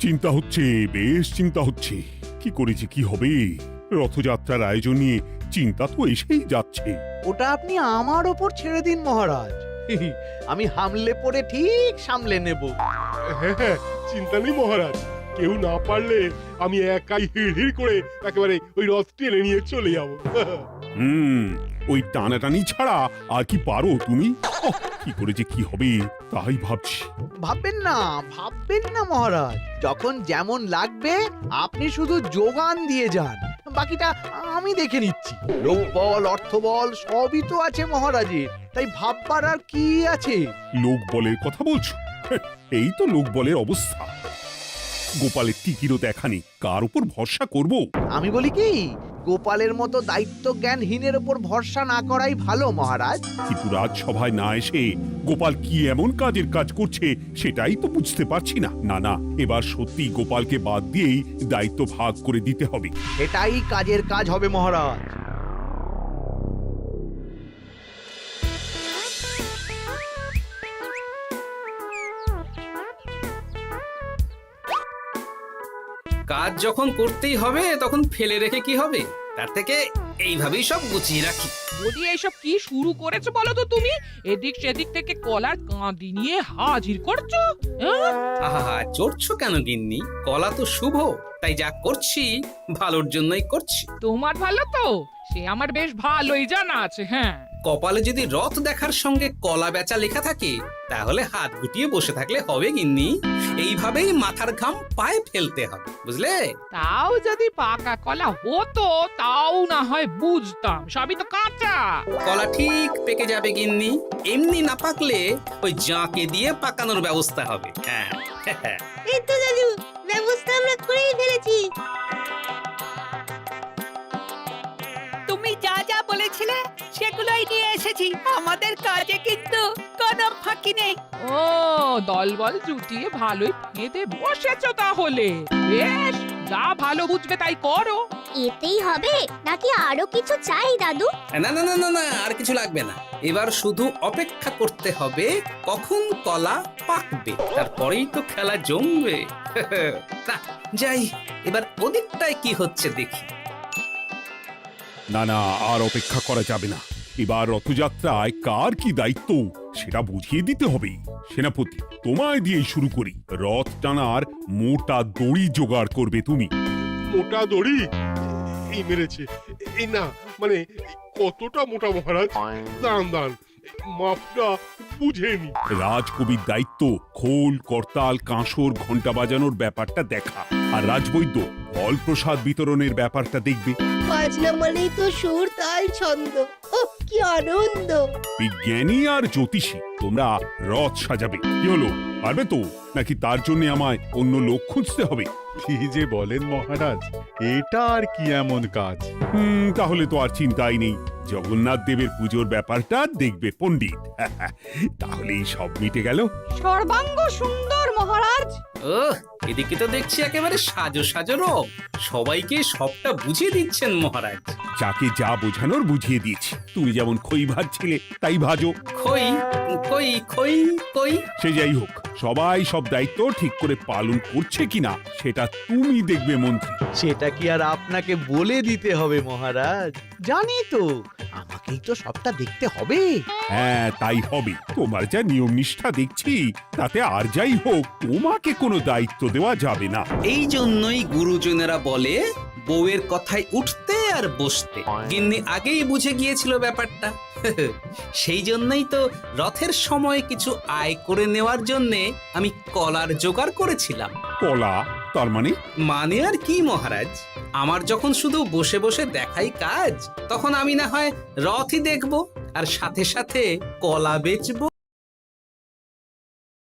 চিন্তা হচ্ছে, বেশ চিন্তা হচ্ছে। কি করেছি কি হবে? রথযাত্রার আয়োজন নিয়ে চিন্তা তো এসেই যাচ্ছে। ওটা আপনি আমার ওপর ছেড়ে দিন মহারাজ। আমি হামলে পড়ে ঠিক সামলে নেব। হ্যাঁ হ্যাঁ, চিন্তা নেই মহারাজ। কেউ না পারলে আমি একাই হিড় করে একেবারে ওই রথ টেনে নিয়ে চলে যাবো। ওই টানাটানি ছাড়া আর কি পারো তুমি? ওহ, কি করেছে কি হবে তাই ভাবছি। ভাববেন না মহারাজ। যখন যেমন লাগবে আপনি শুধু যোগান দিয়ে যান, বাকিটা আমি দেখে নিচ্ছি। লোক বল, অর্থ বল সবই তো আছে মহারাজের, তাই ভাববার আর কি আছে? লোক বলের কথা বলছো? এই তো লোক বলের অবস্থা। গোপালের টিকিরও দেখানি, কার উপর ভরসা করব? আমি বলি কি, গোপালের মতো দায়িত্ব জ্ঞানহীনের উপর ভরসা না করাই ভালো মহারাজ। কিন্তু রাজসভায় না এসে গোপাল কি এমন কাজের কাজ করছে সেটাই তো বুঝতে পারছি না। না না, এবার সত্যি গোপালকে বাদ দিয়েই দায়িত্ব ভাগ করে দিতে হবে। এটাই কাজের কাজ হবে মহারাজ। কাজ যখন করতেই হবে তখন ফেলে রেখে কি হবে, তার থেকে এইভাবেই সব গুছিয়ে রাখি। বলি এইসব কি শুরু করেছো বলো তো তুমি? এদিক সেদিক থেকে কলার কাঁদি নিয়ে হাজির করছো। হ্যাঁ? আহা, চড়ছো কেন গিন্নি? কলা তো শুভ, তাই যা করছি ভালোর জন্যই করছি। তোমার ভালো তো সে আমার বেশ ভালোই জানা আছে। হ্যাঁ, কপালে যদি রথ দেখার সঙ্গে কলা বেচা লেখা থাকে তাহলে হাত গুটিয়ে বসে থাকলে হবে গিন্নি? এইভাবেই মাথার ঘাম পায়ে ফেলতে হবে, বুঝলে? তাও যদি পাকা কলা হতো তাও না হয় বুঝতাম, সবই তো কাঁচা। কলা ঠিক পেকে যাবে গিন্নি, এমনি না পাকলে ওই জাঁকে দিয়ে পাকানোর ব্যবস্থা হবে। হ্যাঁ এই তো দাদু, ব্যবস্থা আমরা করেই ফেলেছি। তুমি যা যা বলেছিলে সেগুলোই নিয়ে এসেছি। আমাদের কাজে কিন্তু কোনো ফাঁকি নেই। ও, দলবল জুটিয়ে ভালোই ফেঁদে বসেছো তাহলে। বেশ, যা ভালো বুঝবে তাই করো। এতেই হবে নাকি আরো কিছু চাই দাদু? না না না না না, আর কিছু লাগবে না। এবার শুধু অপেক্ষা করতে হবে কখন কলা পাকবে, তারপরেই তো খেলা জমবে। না, যাই এবার ওদিকটায় কি হচ্ছে দেখি। না না, আর অপেক্ষা করা যাবে না। এবার রথযাত্রায় কার কি দায়িত্ব সেটা বুঝিয়ে দিতে হবে। সেনাপতি, তোমায় দিয়ে শুরু করি। রথ টানার মোটা দড়ি জোগাড় করবে তুমি। মোটা দড়ি? এই মেরেছে। এই না মানে কতটা মোটা মহারাজ? দাঁড়ান দাঁড়ান, মাপটা বুঝেনি। রাজকবির দায়িত্ব খোল, করতাল, কাঁসর, ঘন্টা বাজানোর ব্যাপারটা দেখা, আর রাজবৈদ্য ফল প্রসাদ বিতরণের ব্যাপারটা দেখবে। বাজনা মানেই তো সুর, তাল, ছন্দ। ও কি আনন্দ! বিজ্ঞানী আর জ্যোতিষী তোমরা রথ সাজাবে। কি হলো, পারবে তো? নাকি তার জন্য আমায় অন্য লোক খুঁজতে হবে? কি যে বলেন মহারাজ, এটা আর কি এমন কাজ? তাহলে তো আর চিন্তাই নেই। জগন্নাথ দেবের পুজোর ব্যাপারটা দেখবে পণ্ডিত। তাহলেই সব মিটে গেল। সর্বাঙ্গ সুন্দর মহারাজ। ও, এদিকে তো দেখছি একেবারে সাজো সাজো রব। সবাইকে সবটা বুঝিয়ে দিচ্ছেন মহারাজ। যাকে যা বোঝানোর বুঝিয়ে দিয়েছি। তুমি যেমন খই ভাজছিলে তাই ভাজো। খই কই খই কই? সে যাই হোক, সবাই সব দায়িত্ব ঠিক করে পালন করছে কিনা সেটা তুমি দেখবে মন্ত্রী। সেটা কি আর আপনাকে বলে দিতে হবে মহারাজ? জানি তো, আমাকেই তো সবটা দেখতে হবে। হ্যাঁ, তাই হবে। তোমার যা নিয়ম নিষ্ঠা দেখছি তাতে আর যাই হোক তোমাকে কোনো দায়িত্ব দেওয়া যাবে না। এই জন্যই গুরুজনেরা বলে বউয়ের কথায় উঠতে আর বসতে। গিন্নি আগেই বুঝে গিয়েছিল ব্যাপারটা। সেই জন্যই তো রথের সময় কিছু আয় করে নেওয়ার জন্যে আমি কলার জোগাড় করেছিলাম। কলা? তার মানে? মানে আর কি মহারাজ, আমার যখন শুধু বসে বসে দেখাই কাজ, তখন আমি না হয় রথই দেখবো আর সাথে সাথে কলা বেচবো।